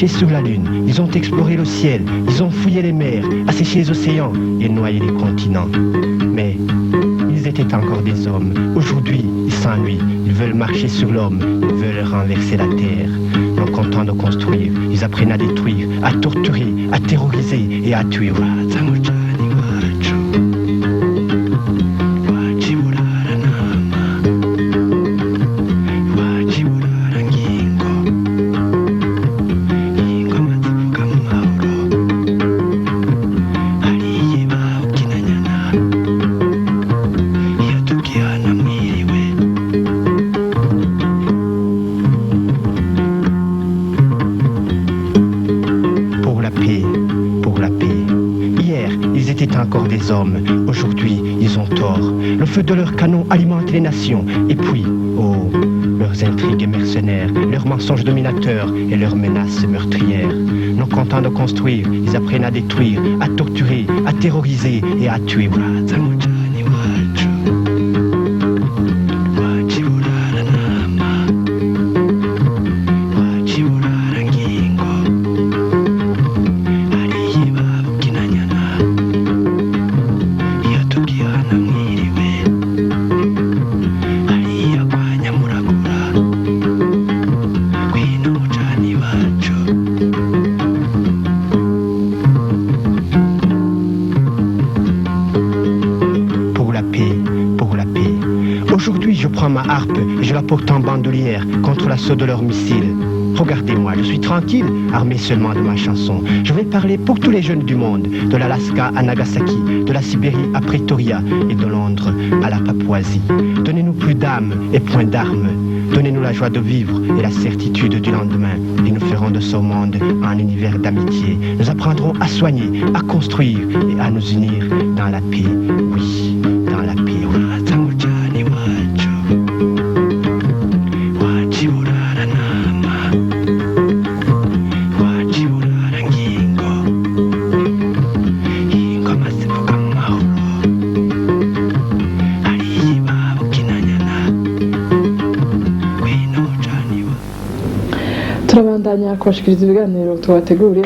marché sur la lune, ils ont exploré le ciel, ils ont fouillé les mers, asséché les océans et noyé les continents. Mais ils étaient encore des hommes. Aujourd'hui, ils s'ennuient, ils veulent marcher sur l'homme, ils veulent renverser la terre. Non contents de construire, ils apprennent à détruire, à torturer, à terroriser et à tuer. Encore des hommes, aujourd'hui ils ont tort. Le feu de leurs canons alimente les nations. Et puis, oh, leurs intrigues mercenaires, leurs mensonges dominateurs et leurs menaces meurtrières. Non contents de construire, ils apprennent à détruire, à torturer, à terroriser et à tuer. Aujourd'hui, je prends ma harpe et je la porte en bandoulière contre l'assaut de leurs missiles. Regardez-moi, je suis tranquille, armé seulement de ma chanson. Je vais parler pour tous les jeunes du monde, de l'Alaska à Nagasaki, de la Sibérie à Pretoria et de Londres à la Papouasie. Donnez-nous plus d'âme et point d'armes. Donnez-nous la joie de vivre et la certitude du lendemain. Et nous ferons de ce monde un univers d'amitié. Nous apprendrons à soigner, à construire et à nous unir dans la paix. Oui, dans la paix. turabandanya kubashikiriza ibiganiro tubateguriye